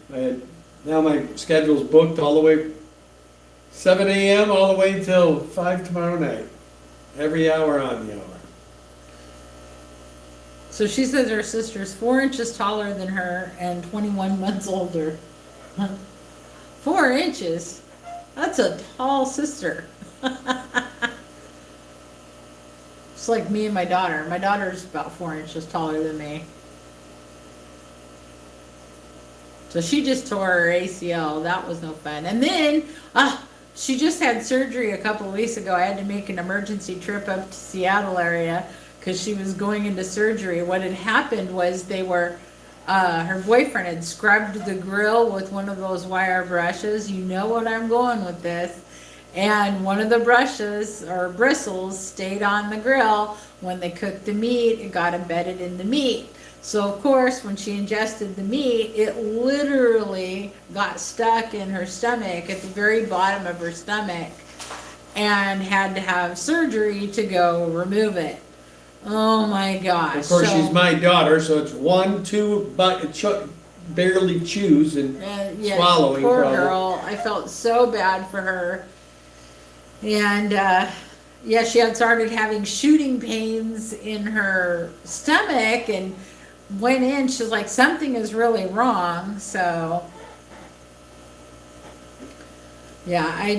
S1: Now my schedule's booked all the way 7 a.m. all the way until 5 tomorrow night. Every hour on the hour.
S2: So she says her sister's 4 inches taller than her and 21 months older. 4 inches? That's a tall sister. It's like me and my daughter. My daughter's about 4 inches taller than me. So she just tore her ACL. That was no fun. And then, she just had surgery a couple of weeks ago. I had to make an emergency trip up to Seattle area because she was going into surgery. What had happened was her boyfriend had scrubbed the grill with one of those wire brushes. You know what I'm going with this. And one of the brushes or bristles stayed on the grill. When they cooked the meat, it got embedded in the meat. So of course, when she ingested the meat, it literally got stuck in her stomach, at the very bottom of her stomach, and had to have surgery to go remove it. Oh my gosh.
S1: Of course, she's my daughter, so it's 1, 2, but barely chews and swallowing.
S2: Poor
S1: problem.
S2: girl. I felt so bad for her. And she had started having shooting pains in her stomach and went in. She's like, something is really wrong. So yeah, I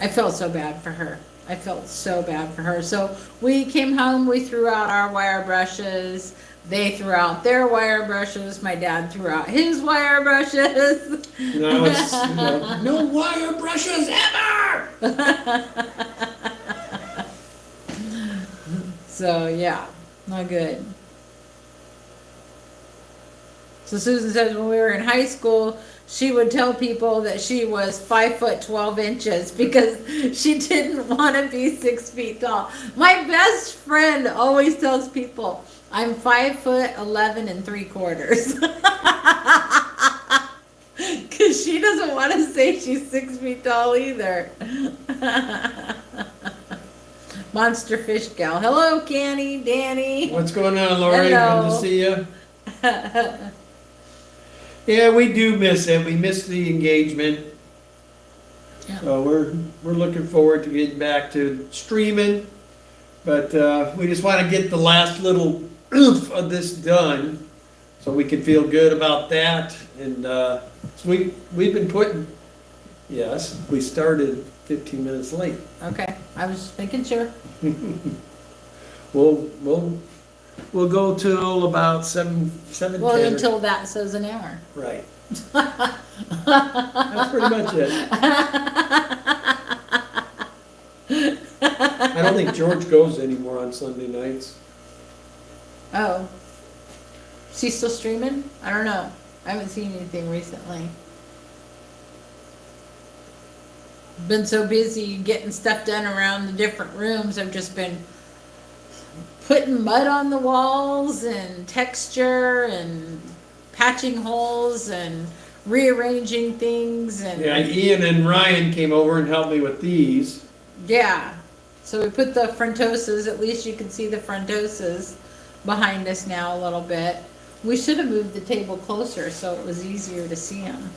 S2: felt so bad for her. I felt so bad for her. So we came home, we threw out our wire brushes. They threw out their wire brushes. My dad threw out his wire brushes.
S1: No, it's no wire brushes ever.
S2: So yeah, not good. So Susan says when we were in high school, she would tell people that she was 5 foot 12 inches because she didn't want to be 6 feet tall. My best friend always tells people I'm 5 foot 11 3/4. Because she doesn't want to say she's 6 feet tall either. Monster Fish Gal. Hello, Canny, Danny.
S1: What's going on, Lori?
S2: Hello.
S1: Good to see you. Yeah, we do miss it. We miss the engagement.
S2: Yeah.
S1: So we're looking forward to getting back to streaming. But we just want to get the last little oomph of this done so we can feel good about that. And so we've been putting, yes, we started 15 minutes late.
S2: Okay, I was making sure.
S1: We'll go till about 7:10.
S2: Well, until that says an hour.
S1: Right. That's pretty much it. I don't think George goes anymore on Sunday nights.
S2: Oh. Is he still streaming? I don't know. I haven't seen anything recently. Been so busy getting stuff done around the different rooms. I've just been putting mud on the walls and texture and patching holes and rearranging things and
S1: Yeah, Ian and Ryan came over and helped me with these.
S2: yeah. So we put the frontoses, at least you can see the frontoses behind us now a little bit. We should have moved the table closer so it was easier to see them.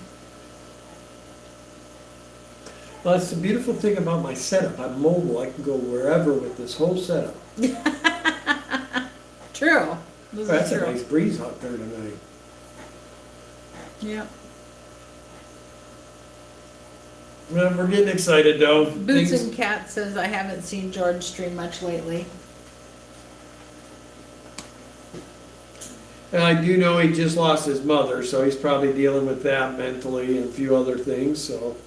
S1: Well, that's the beautiful thing about my setup. I'm mobile. I can go wherever with this whole setup.
S2: True. This
S1: That's
S2: is
S1: a
S2: true.
S1: nice breeze out there tonight.
S2: Yeah.
S1: Well, we're getting excited though.
S2: Boots
S1: Things-
S2: and Cat says I haven't seen George stream much lately.
S1: And I do know he just lost his mother, so he's probably dealing with that mentally and a few other things, so.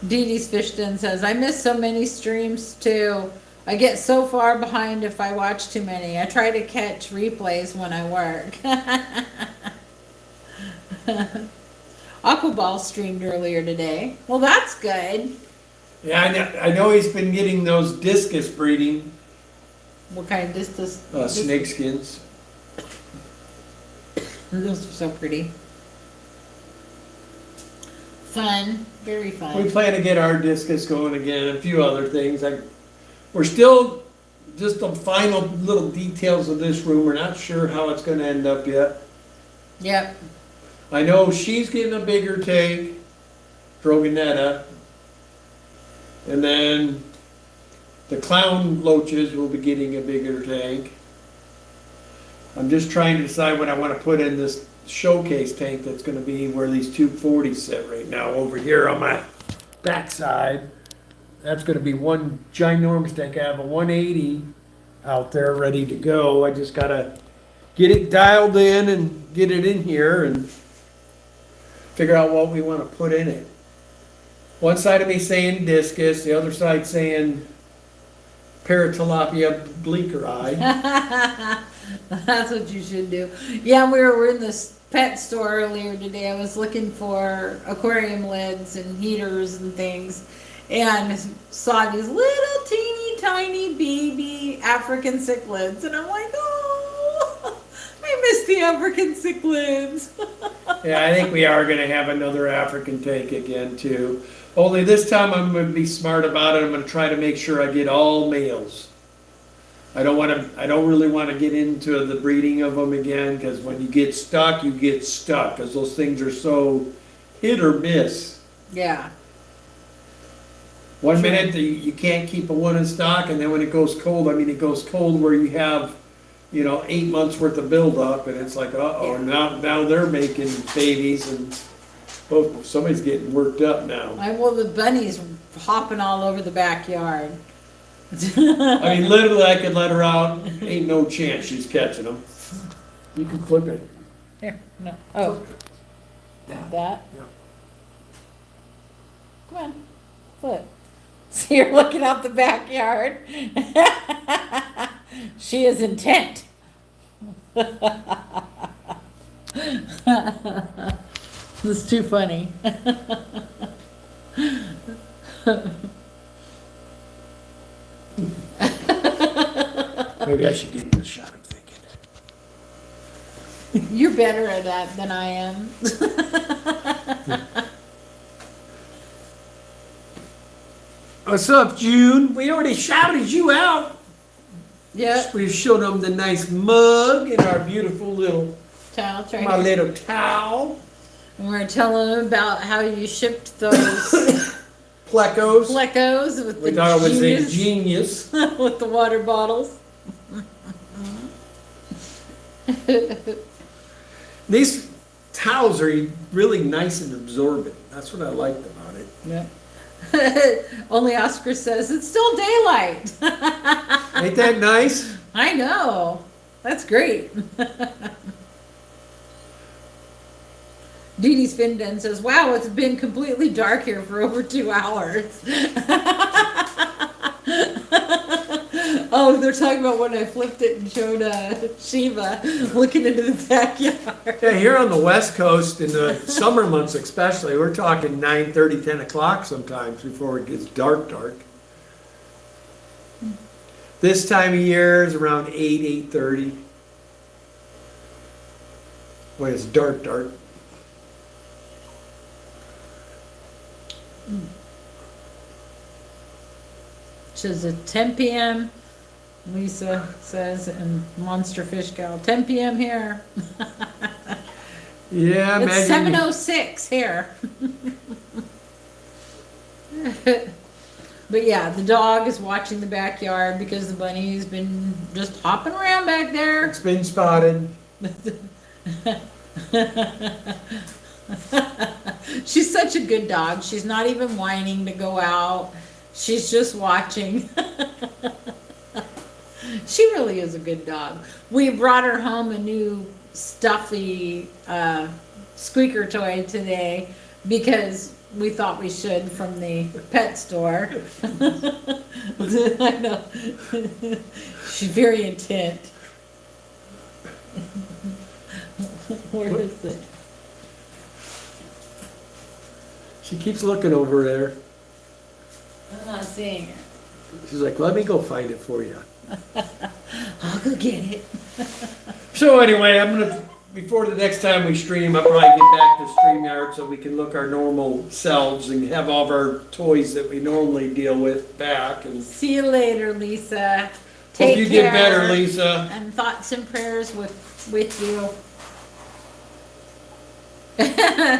S2: Dee Dee's Fishton says, I miss so many streams too. I get so far behind if I watch too many. I try to catch replays when I work. Aquaball streamed earlier today. Well, that's good.
S1: Yeah, I know he's been getting those discus breeding,
S2: What kind of distance?
S1: snake skins.
S2: Those are so pretty. Fun. Very
S1: We
S2: fun.
S1: plan to get our discus going again, and a few other things. We're still just the final little details of this room. We're not sure how it's gonna end up yet.
S2: Yep.
S1: I know she's getting a bigger tank, Drogonetta. And then the clown loaches will be getting a bigger tank. I'm just trying to decide what I want to put in this showcase tank that's gonna be where these 240s sit right now, over here on my backside. That's gonna be one ginormous tank. I have a 180 out there ready to go. I just gotta get it dialed in and get it in here and figure out what we wanna put in it. One side of me saying discus, the other side saying paratilapia bleaker eye.
S2: That's what you should do. Yeah, we were in this pet store earlier today. I was looking for aquarium lids and heaters and things, and saw these little teeny tiny baby African cichlids, and I'm like, oh, I miss the African cichlids.
S1: Yeah, I think we are gonna have another African tank again too. Only this time I'm gonna be smart about it. I'm gonna try to make sure I get all males. I don't really wanna get into the breeding of them again, cause when you get stuck, cause those things are so hit or miss.
S2: Yeah.
S1: One minute you can't keep a one in stock, and then when it goes cold, it goes cold where you have, 8 months worth of buildup, and it's like, uh-oh, now they're making babies, and oh, somebody's getting worked up now.
S2: Well, the bunny's hopping all over the backyard.
S1: Literally, I could let her out, ain't no chance she's catching them. You can flip it.
S2: Here, no. Oh, that?
S1: Yeah.
S2: Come on, flip. See, you're looking out the backyard. She is intent. This is too funny.
S1: Maybe I should give you a shot, I'm thinking.
S2: You're better at that than I am.
S1: What's up, June? We already shouted you out.
S2: Yep.
S1: We showed them the nice mug and our beautiful little,
S2: Towel, try
S1: my
S2: here.
S1: little towel.
S2: And we're telling them about how you shipped those
S1: Plecos.
S2: Plecos with
S1: We
S2: the
S1: thought it was a
S2: genius,
S1: genius.
S2: with the water bottles.
S1: These towels are really nice and absorbent. That's what I liked about it.
S2: Yeah. Only Oscar says it's still daylight.
S1: Ain't that nice?
S2: I know. That's great. Dee Dee's Finden says, wow, it's been completely dark here for over 2 hours. Oh, they're talking about when I flipped it and showed Shiva looking into the backyard.
S1: Yeah, here on the West Coast, in the summer months especially, we're talking 9:30, 10 o'clock sometimes before it gets dark. This time of year is around 8:30. When it's dark.
S2: Says at 10 p.m. Lisa says, and Monster Fish Gal, 10 p.m. here.
S1: Yeah,
S2: It's
S1: imagine.
S2: 7:06 here. But yeah, the dog is watching the backyard because the bunny's been just hopping around back there.
S1: It's been spotted.
S2: She's such a good dog. She's not even whining to go out. She's just watching. She really is a good dog. We brought her home a new stuffy squeaker toy today because we thought we should from the pet store. I know. She's very intent. Where is it?
S1: She keeps looking over there.
S2: I'm not seeing it.
S1: She's like, let me go find it for you.
S2: I'll go get it.
S1: So anyway, before the next time we stream, I'll probably get back to StreamYard so we can look our normal selves and have all of our toys that we normally deal with back. And
S2: See you later, Lisa.
S1: hope
S2: Take
S1: you
S2: care.
S1: get better, Lisa.
S2: And thoughts and prayers with you.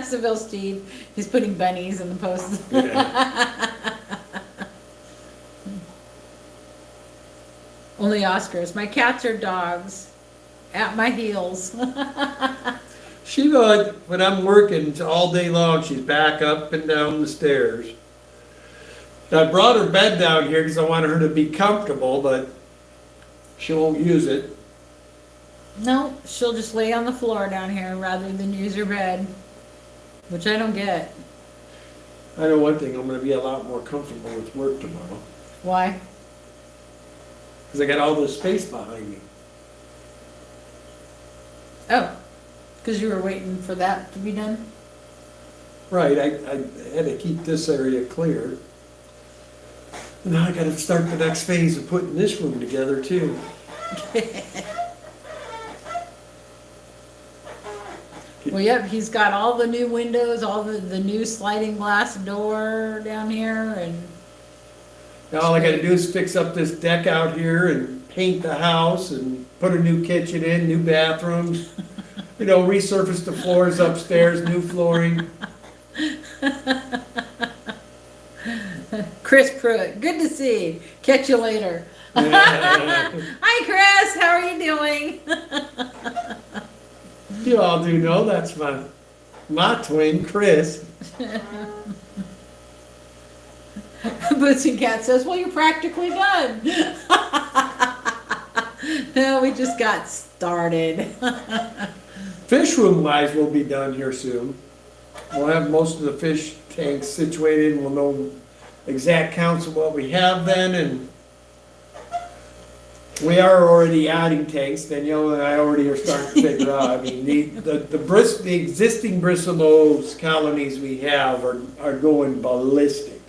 S2: Seville Steve, he's putting bunnies in the posts.
S1: Yeah.
S2: Only Oscars. My cats are dogs. At my heels.
S1: She would, when I'm working all day long, she's back up and down the stairs. I brought her bed down here because I wanted her to be comfortable, but she won't use it.
S2: No, she'll just lay on the floor down here rather than use her bed, which I don't get.
S1: I know one thing, I'm gonna be a lot more comfortable with work tomorrow,
S2: Why?
S1: because I got all this space behind me.
S2: Oh, because you were waiting for that to be done?
S1: Right, I had to keep this area clear. Now I gotta start the next phase of putting this room together too.
S2: Well, yep, he's got all the new windows, all the new sliding glass door down here, and
S1: Now all I gotta do is fix up this deck out here and paint the house and put a new kitchen in, new bathrooms. You know, resurface the floors upstairs, new flooring.
S2: Chris Pruitt, good to see. Catch you later.
S1: Yeah.
S2: Hi, Chris. How are you doing?
S1: You all do know that's my twin, Chris.
S2: Boots and Cat says, "Well, you're practically done." No, we just got started.
S1: Fish room wise, we'll be done here soon. We'll have most of the fish tanks situated, and we'll know exact counts of what we have then, and we are already adding tanks. Danielle and I already are starting to figure out. I mean, the existing bristlenose colonies we have are going ballistic.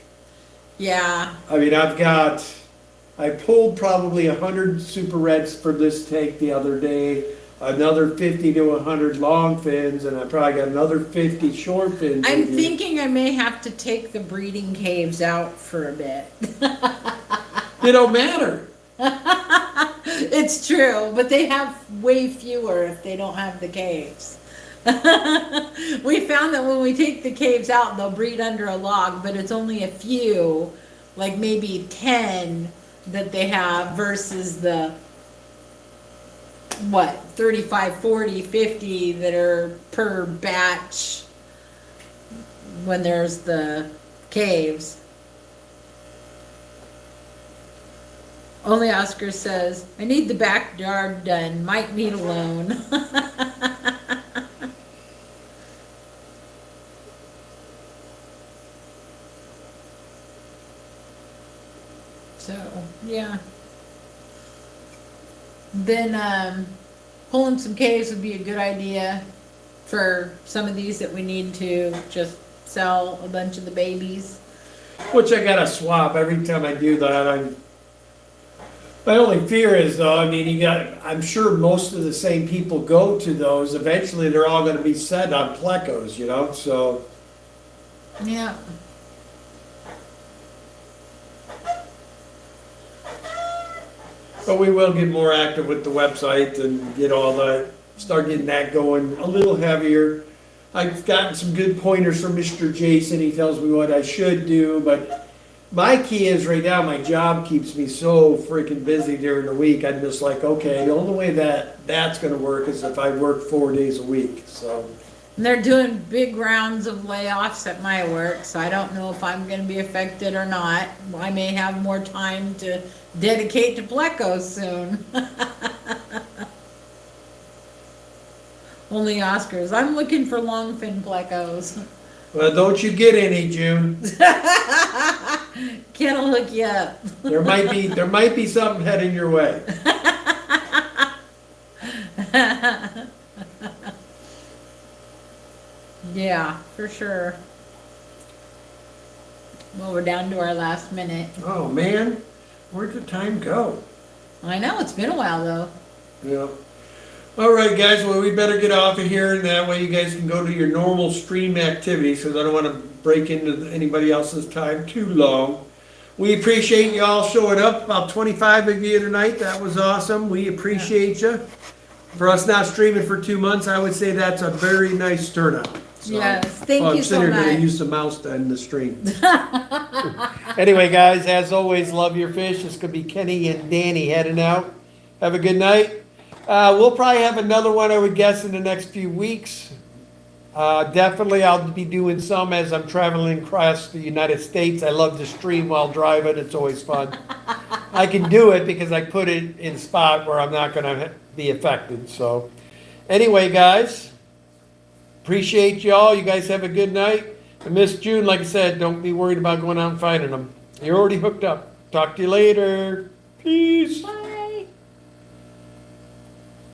S2: Yeah.
S1: I mean, I pulled probably 100 super reds for this tank the other day, another 50 to 100 long fins, and I probably got another 50 short fins.
S2: I'm
S1: in here.
S2: thinking I may have to take the breeding caves out for a bit.
S1: It don't matter.
S2: It's true, but they have way fewer if they don't have the caves. We found that when we take the caves out, they'll breed under a log, but it's only a few, like maybe 10 that they have versus the, 35, 40, 50 that are per batch when there's the caves. Only Oscar says, "I need the backyard done, might need a loan." So, yeah. Then, pulling some caves would be a good idea for some of these that we need to just sell a bunch of the babies.
S1: Which I gotta swap every time I do that. My only fear is though, I mean, I'm sure most of the same people go to those. Eventually, they're all gonna be set on plecos, you know, so.
S2: Yeah.
S1: But we will get more active with the website and start getting that going a little heavier. I've gotten some good pointers from Mr. Jason. He tells me what I should do, but my key is right now, my job keeps me so freaking busy during the week. I'm just like, okay, the only way that's gonna work is if I work 4 days a week, so.
S2: And they're doing big rounds of layoffs at my work, so I don't know if I'm going to be affected or not. I may have more time to dedicate to plecos soon. Only Oscars. I'm looking for longfin plecos.
S1: Well, don't you get any, June.
S2: Ken will hook you up.
S1: There might be something heading your way.
S2: Yeah, for sure. Well, we're down to our last minute.
S1: Oh, man, where'd the time go?
S2: I know, it's been a while though.
S1: Yeah. All right, guys, well, we better get off of here, and that way you guys can go to your normal stream activities, because I don't want to break into anybody else's time too long. We appreciate you all showing up, about 25 of you tonight. That was awesome. We appreciate you. For us not streaming for 2 months, I would say that's a very nice turnout. So,
S2: Yes, thank
S1: well,
S2: you
S1: I'm
S2: so
S1: sitting here
S2: much.
S1: gonna use the mouse to end the stream. Anyway, guys, as always, love your fish. It's gonna be Kenny and Danny heading out. Have a good night. We'll probably have another one, I would guess, in the next few weeks. Definitely, I'll be doing some as I'm traveling across the United States. I love to stream while driving. It's always fun. I can do it because I put it in a spot where I'm not going to be affected. So, anyway, guys, appreciate y'all. You guys have a good night. And Miss June, like I said, don't be worried about going out and finding them. You're already hooked up. Talk to you later. Peace.
S2: Bye.